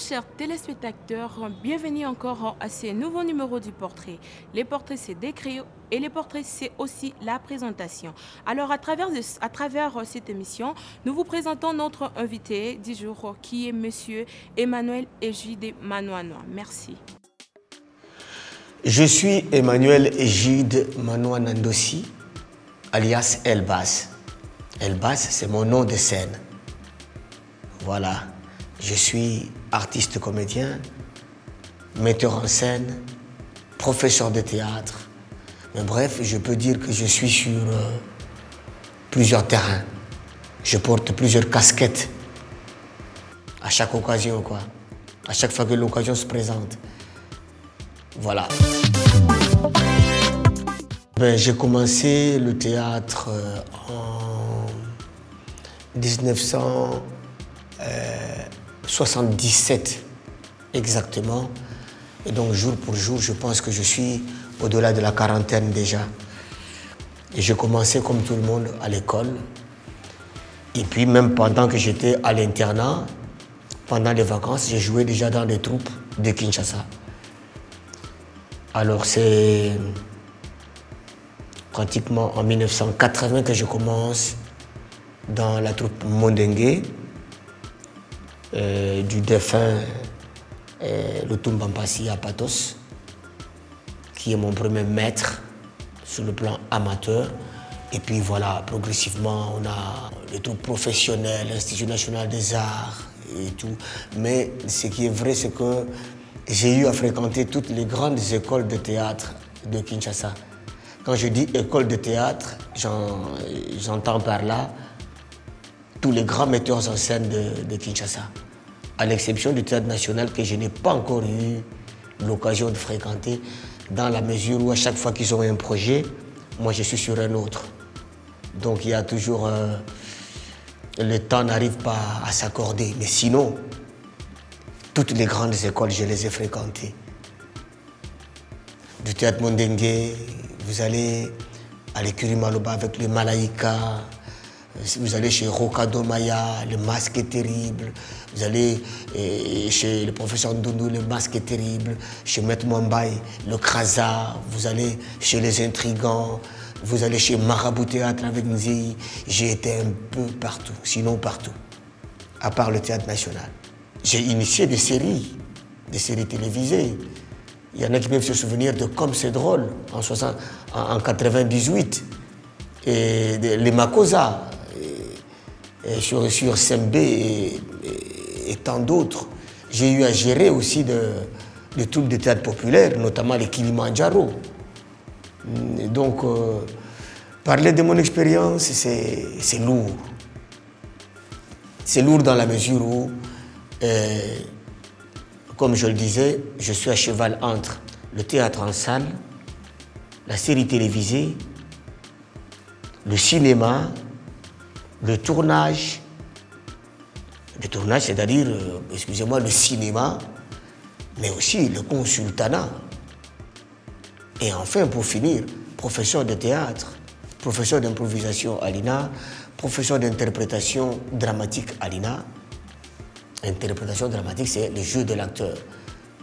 chers téléspectateurs, bienvenue encore à ce nouveau numéro du portrait. Les portraits, c'est d'écrire et les portraits, c'est aussi la présentation. Alors, à travers cette émission, nous vous présentons notre invité du jour qui est Monsieur Emmanuel Égide Manoanoa. Merci. Je suis Emmanuel Égide Manoanandossi, alias Elbaz. Elbaz, c'est mon nom de scène. Voilà. Je suis artiste comédien, metteur en scène, professeur de théâtre. Mais bref, je peux dire que je suis sur plusieurs terrains. Je porte plusieurs casquettes à chaque occasion, quoi. À chaque fois que l'occasion se présente. Voilà. J'ai commencé le théâtre en 1977 exactement. Et donc jour pour jour, je pense que je suis au-delà de la quarantaine déjà. Et j'ai commencé comme tout le monde à l'école. Et puis même pendant que j'étais à l'internat, pendant les vacances, j'ai joué déjà dans des troupes de Kinshasa. Alors c'est pratiquement en 1980 que je commence dans la troupe Mondengue du défunt Lutumba Mpasi à Patos, qui est mon premier maître sur le plan amateur. Et puis voilà, progressivement, on a les troupes professionnelles, l'Institut national des arts et tout. Mais ce qui est vrai, c'est que j'ai eu à fréquenter toutes les grandes écoles de théâtre de Kinshasa. Quand je dis école de théâtre, j'entends par là tous les grands metteurs en scène de Kinshasa, à l'exception du Théâtre national que je n'ai pas encore eu l'occasion de fréquenter, dans la mesure où à chaque fois qu'ils ont un projet, moi je suis sur un autre. Donc il y a toujours... le temps n'arrive pas à s'accorder. Mais sinon, toutes les grandes écoles, je les ai fréquentées. Du Théâtre Mondengue, vous allez à l'écurie Maloba avec le Malaïka, vous allez chez Rokado Maya, le masque est terrible. Vous allez chez le professeur Ndundu, le masque est terrible. Chez Maître Mwambaye, le Kraza. Vous allez chez les Intrigants. Vous allez chez Marabout Théâtre avec Nzei. J'ai été un peu partout, sinon partout, à part le Théâtre national. J'ai initié des séries télévisées. Il y en a qui peuvent se souvenir de Comme c'est drôle en 98. Et les Makosa. Sur Sembe et tant d'autres. J'ai eu à gérer aussi des troupes de théâtre populaire, notamment les Kilimandjaro. Donc, parler de mon expérience, c'est lourd. C'est lourd dans la mesure où, comme je le disais, je suis à cheval entre le théâtre en salle, la série télévisée, le cinéma, le tournage, c'est-à-dire, excusez-moi, le cinéma, mais aussi le consultanat. Et enfin, pour finir, professeur de théâtre, professeur d'improvisation à l'INA, professeur d'interprétation dramatique à l'INA. Interprétation dramatique, c'est le jeu de l'acteur.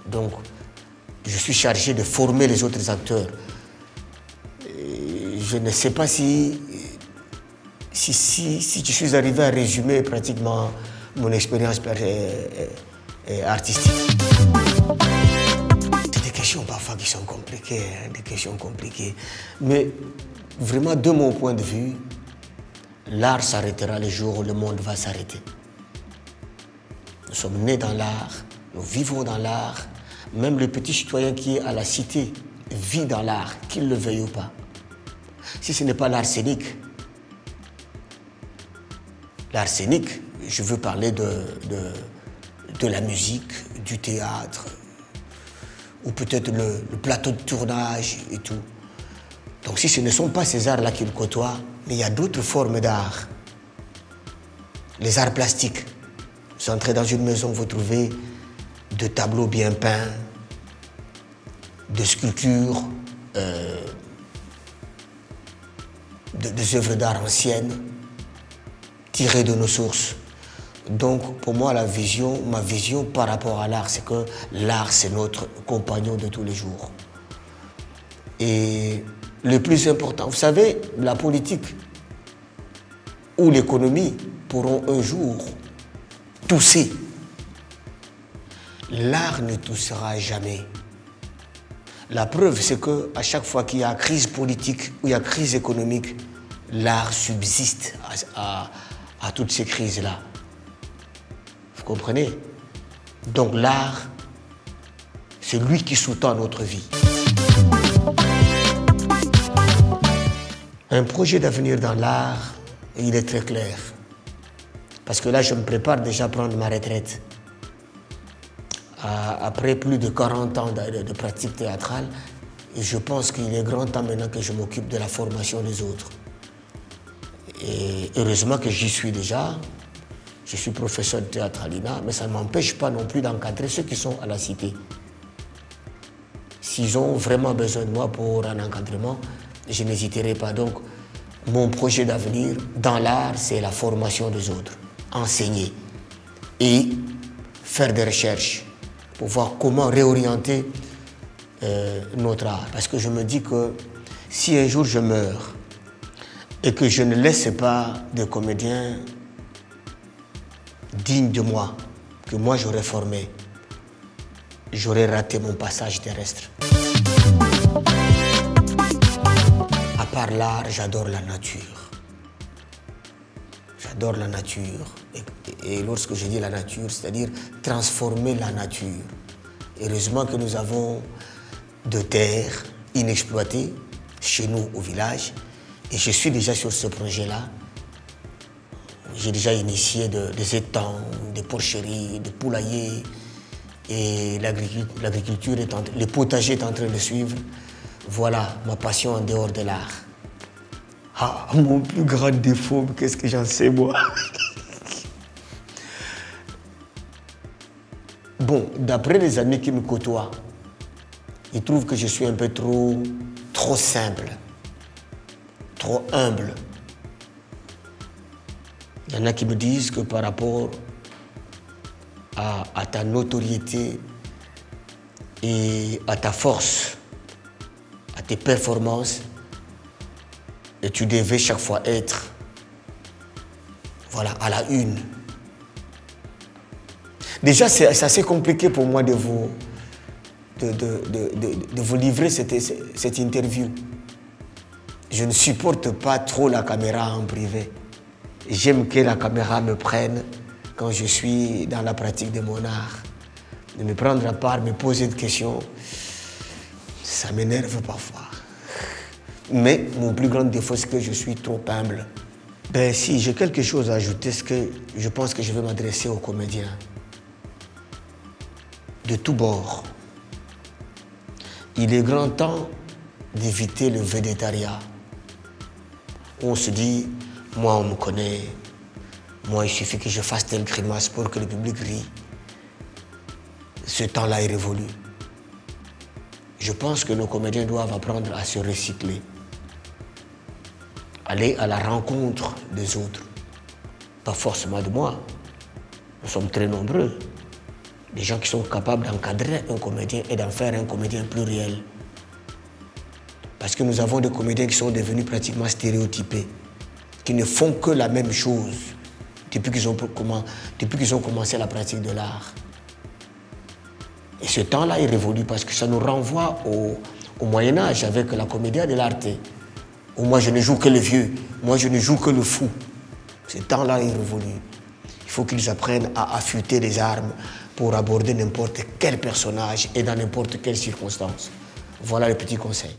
Donc, je suis chargé de former les autres acteurs. Et je ne sais pas si je suis arrivé à résumer pratiquement mon expérience artistique. C'est des questions parfois qui sont compliquées, hein, des questions compliquées. Mais vraiment, de mon point de vue, l'art s'arrêtera le jour où le monde va s'arrêter. Nous sommes nés dans l'art, nous vivons dans l'art. Même le petit citoyen qui est à la cité vit dans l'art, qu'il le veuille ou pas. Si ce n'est pas l'art scénique, l'art scénique, je veux parler de la musique, du théâtre, ou peut-être le plateau de tournage et tout. Donc si ce ne sont pas ces arts-là qui le côtoient, mais il y a d'autres formes d'art. Les arts plastiques. Vous entrez dans une maison, vous trouvez de tableaux bien peints, de sculptures, des œuvres d'art anciennes, tirées de nos sources. Donc pour moi, ma vision par rapport à l'art, c'est que l'art, c'est notre compagnon de tous les jours. Et le plus important, vous savez, la politique ou l'économie pourront un jour tousser. L'art ne toussera jamais. La preuve, c'est qu'à chaque fois qu'il y a crise politique ou il y a crise économique, l'art subsiste à toutes ces crises-là. Vous comprenez? Donc l'art, c'est lui qui sous-tend notre vie. Un projet d'avenir dans l'art, il est très clair. Parce que là, je me prépare déjà à prendre ma retraite. Après plus de 40 ans de pratique théâtrale, et je pense qu'il est grand temps maintenant que je m'occupe de la formation des autres. Et heureusement que j'y suis déjà. Je suis professeur de théâtre à l'INA, mais ça ne m'empêche pas non plus d'encadrer ceux qui sont à la cité. S'ils ont vraiment besoin de moi pour un encadrement, je n'hésiterai pas. Donc, mon projet d'avenir dans l'art, c'est la formation des autres. Enseigner et faire des recherches pour voir comment réorienter notre art. Parce que je me dis que si un jour je meurs et que je ne laisse pas de comédiens dignes de moi, que moi j'aurais formé, j'aurais raté mon passage terrestre. À part l'art, j'adore la nature. J'adore la nature. Et lorsque je dis la nature, c'est-à-dire transformer la nature. Heureusement que nous avons de terres inexploitées chez nous au village. Et je suis déjà sur ce projet-là. J'ai déjà initié des étangs, des porcheries, des poulaillers. Et l'agriculture, le potager est en train de suivre. Voilà ma passion en dehors de l'art. Ah, mon plus grand défaut, qu'est-ce que j'en sais moi? Bon, d'après les amis qui me côtoient, ils trouvent que je suis un peu trop simple, trop humble. Il y en a qui me disent que par rapport à ta notoriété et à ta force, à tes performances, et tu devais chaque fois être, voilà, à la une. Déjà, c'est assez compliqué pour moi de vous livrer cette interview. Je ne supporte pas trop la caméra en privé. J'aime que la caméra me prenne quand je suis dans la pratique de mon art. De me prendre à part, me poser des questions, ça m'énerve parfois. Mais mon plus grand défaut, c'est que je suis trop humble. Ben si, j'ai quelque chose à ajouter, c'est que je pense que je vais m'adresser aux comédiens. De tous bords. Il est grand temps d'éviter le végétariat. On se dit, moi on me connaît, moi il suffit que je fasse telle grimace pour que le public rie. Ce temps-là est révolu. Je pense que nos comédiens doivent apprendre à se recycler. Aller à la rencontre des autres. Pas forcément de moi. Nous sommes très nombreux. Des gens qui sont capables d'encadrer un comédien et d'en faire un comédien pluriel. Parce que nous avons des comédiens qui sont devenus pratiquement stéréotypés, qui ne font que la même chose depuis qu'ils ont commencé la pratique de l'art. Et ce temps-là est révolu parce que ça nous renvoie au Moyen-Âge avec la comédia dell'arte, où moi je ne joue que le vieux, moi je ne joue que le fou. Ce temps-là est révolu. Il faut qu'ils apprennent à affûter les armes pour aborder n'importe quel personnage et dans n'importe quelle circonstance. Voilà le petit conseil.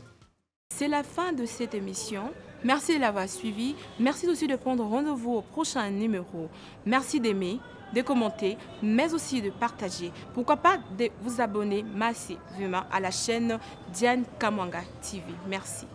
C'est la fin de cette émission. Merci de l'avoir suivi. Merci aussi de prendre rendez-vous au prochain numéro. Merci d'aimer, de commenter, mais aussi de partager. Pourquoi pas de vous abonner massivement à la chaîne Diane Kamwanga TV. Merci.